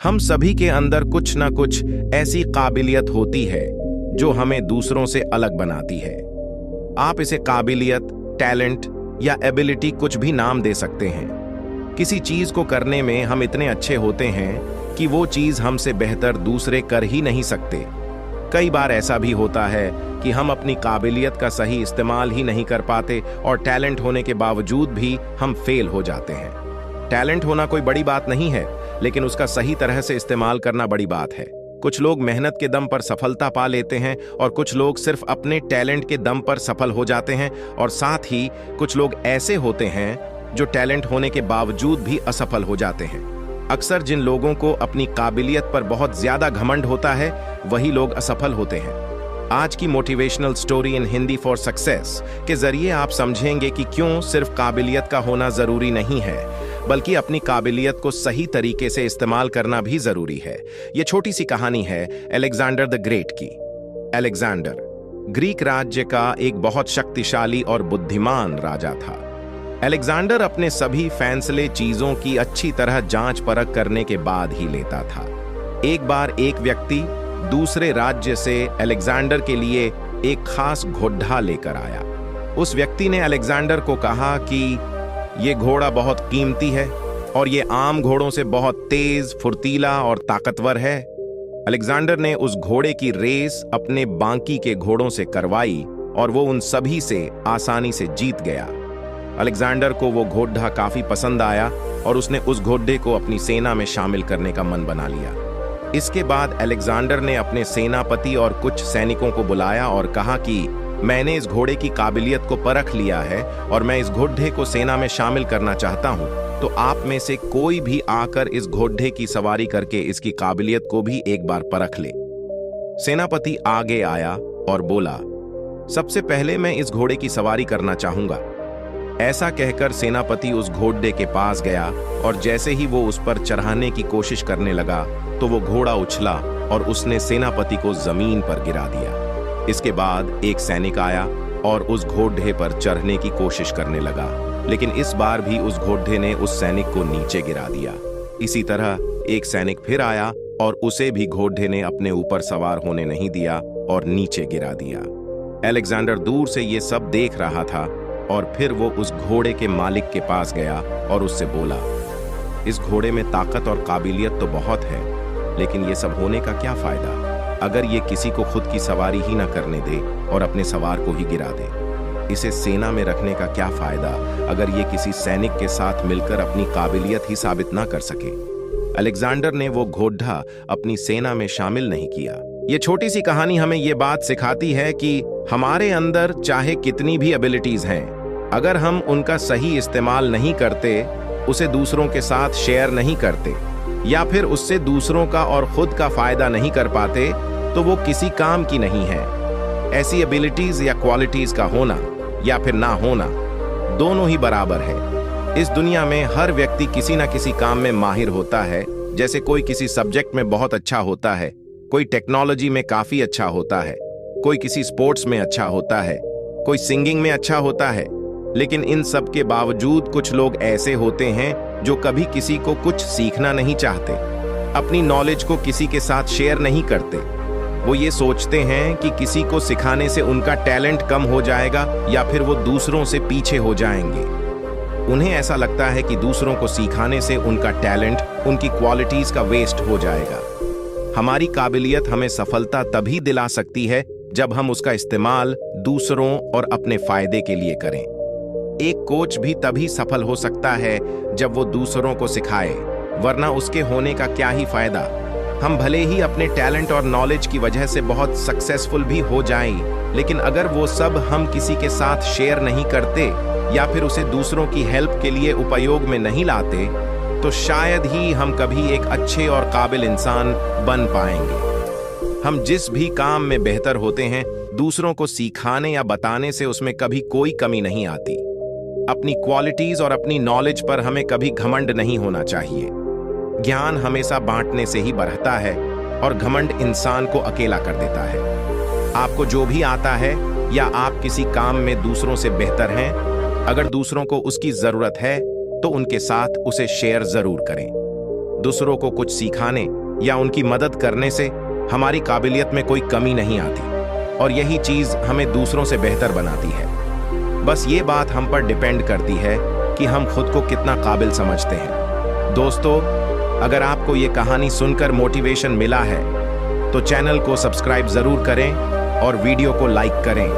हम सभी के अंदर कुछ ना कुछ ऐसी काबिलियत होती है जो हमें दूसरों से अलग बनाती है। आप इसे काबिलियत, टैलेंट या एबिलिटी कुछ भी नाम दे सकते हैं। किसी चीज को करने में हम इतने अच्छे होते हैं कि वो चीज हमसे बेहतर दूसरे कर ही नहीं सकते। कई बार ऐसा भी होता है कि हम अपनी काबिलियत का सही इस्तेमाल ही नहीं कर पाते और टैलेंट होने के बावजूद भी हम फेल हो जाते हैं। टैलेंट होना कोई बड़ी बात नहीं है, लेकिन उसका सही तरह से इस्तेमाल करना बड़ी बात है। कुछ लोग मेहनत के दम पर सफलता पा लेते हैं और कुछ लोग सिर्फ अपने टैलेंट के दम पर सफल हो जाते हैं, और साथ ही कुछ लोग ऐसे होते हैं जो टैलेंट होने के बावजूद भी असफल हो जाते हैं। अक्सर जिन लोगों को अपनी काबिलियत पर बहुत ज्यादा घमंड होता है, वही लोग असफल होते हैं। आज की motivational story in Hindi for success के जरिए आप समझेंगे कि क्यों सिर्फ काबिलियत का होना जरूरी नहीं है, बल्कि अपनी काबिलियत को सही तरीके से इस्तेमाल करना भी जरूरी है। यह छोटी सी कहानी है अलेक्जेंडर द ग्रेट की। अलेक्जेंडर ग्रीक राज्य का एक बहुत शक्तिशाली और बुद्धिमान राजा था। अलेक्जेंडर अपने सभी फैसले चीजों की अच्छी तरह जांच परख करने के बाद ही लेता था। एक बार एक व्यक्ति दूसरे राज्य से अलेक्जेंडर के लिए एक खास घोड़ा लेकर आया। उस व्यक्ति ने अलेक्जेंडर को कहा कि ये घोड़ा बहुत कीमती है और ये आम घोड़ों से बहुत तेज, फुर्तीला और ताकतवर है। अलेक्जेंडर ने उस घोड़े की रेस अपने बाकी के घोड़ों से करवाई और वो उन सभी से आसानी से जीत गया। अलेक्जेंडर को वो घोड़ा काफी पसंद आया और उसने उस घोड़े को अपनी सेना में शामिल करने का मन बना लिया। इसके बाद अलेक्जेंडर ने अपने सेनापति और कुछ सैनिकों को बुलाया और कहा कि मैंने इस घोड़े की काबिलियत को परख लिया है और मैं इस घोड़े को सेना में शामिल करना चाहता हूं, तो आप में से कोई भी आकर इस घोड़े की सवारी करके इसकी काबिलियत को भी एक बार परख ले। सेनापति आगे आया और बोला, सबसे पहले मैं इस घोड़े की सवारी करना चाहूंगा। ऐसा कहकर सेनापति उस घोड़े के पास गया और जैसे ही वो उस पर चढ़ाने की कोशिश करने लगा तो वो घोड़ा उछला और उसने सेनापति को जमीन पर गिरा दिया। इसके बाद एक सैनिक आया और उस घोड़े पर चढ़ने की कोशिश करने लगा, लेकिन इस बार भी उस घोड़े ने उस सैनिक को नीचे गिरा दिया। इसी तरह एक सैनिक फिर आया और उसे भी घोड़े ने अपने ऊपर सवार होने नहीं दिया और नीचे गिरा दिया। अलेक्जेंडर दूर से ये सब देख रहा था और फिर वो उस घोड़े के मालिक के पास गया और उससे बोला, इस घोड़े में ताकत और काबिलियत तो बहुत है, लेकिन ये सब होने का क्या फायदा अगर ये किसी को खुद की सवारी ही ना करने दे और अपने सवार को ही गिरा दे। इसे सेना में रखने का क्या फायदा अगर ये किसी सैनिक के साथ मिलकर अपनी काबिलियत ही साबित ना कर सके। अलेक्जेंडर ने वो घोड़ा अपनी सेना में शामिल नहीं किया। ये छोटी सी कहानी हमें ये बात सिखाती है कि हमारे अंदर चाहे कितनी भी एबिलिटीज हैं, अगर हम उनका सही इस्तेमाल नहीं करते, उसे दूसरों के साथ शेयर नहीं करते या फिर उससे दूसरों का और खुद का फायदा नहीं कर पाते, तो वो किसी काम की नहीं है। ऐसी एबिलिटीज या क्वालिटीज का होना या फिर ना होना दोनों ही बराबर है। इस दुनिया में हर व्यक्ति किसी ना किसी काम में माहिर होता है। जैसे कोई किसी सब्जेक्ट में बहुत अच्छा होता है, कोई टेक्नोलॉजी में काफी अच्छा होता है, कोई किसी स्पोर्ट्स में अच्छा होता है, कोई सिंगिंग में अच्छा होता है। लेकिन इन सब के बावजूद कुछ लोग ऐसे होते हैं जो कभी किसी को कुछ सीखना नहीं चाहते, अपनी नॉलेज को किसी के साथ शेयर नहीं करते। वो ये सोचते हैं कि किसी को सिखाने से उनका टैलेंट कम हो जाएगा या फिर वो दूसरों से पीछे हो जाएंगे। उन्हें ऐसा लगता है कि दूसरों को सिखाने से उनका टैलेंट, उनकी क्वालिटीज का वेस्ट हो जाएगा। हमारी काबिलियत हमें सफलता तभी दिला सकती है जब हम उसका इस्तेमाल दूसरों और अपने फायदे के लिए करें। एक कोच भी तभी सफल हो सकता है जब वो दूसरों को सिखाए, वरना उसके होने का क्या ही फायदा। हम भले ही अपने टैलेंट और नॉलेज की वजह से बहुत सक्सेसफुल भी हो जाएं, लेकिन अगर वो सब हम किसी के साथ शेयर नहीं करते या फिर उसे दूसरों की हेल्प के लिए उपयोग में नहीं लाते, तो शायद ही हम कभी एक अच्छे और काबिल इंसान बन पाएंगे। हम जिस भी काम में बेहतर होते हैं, दूसरों को सिखाने या बताने से उसमें कभी कोई कमी नहीं आती। अपनी क्वालिटीज और अपनी नॉलेज पर हमें कभी घमंड नहीं होना चाहिए। ज्ञान हमेशा बांटने से ही बढ़ता है और घमंड इंसान को अकेला कर देता है। आपको जो भी आता है या आप किसी काम में दूसरों से बेहतर हैं, अगर दूसरों को उसकी जरूरत है तो उनके साथ उसे शेयर जरूर करें। दूसरों को कुछ सिखाने या उनकी मदद करने से हमारी काबिलियत में कोई कमी नहीं आती और यही चीज हमें दूसरों से बेहतर बनाती है। बस ये बात हम पर डिपेंड करती है कि हम खुद को कितना काबिल समझते हैं। दोस्तों, अगर आपको ये कहानी सुनकर मोटिवेशन मिला है तो चैनल को सब्सक्राइब जरूर करें और वीडियो को लाइक करें।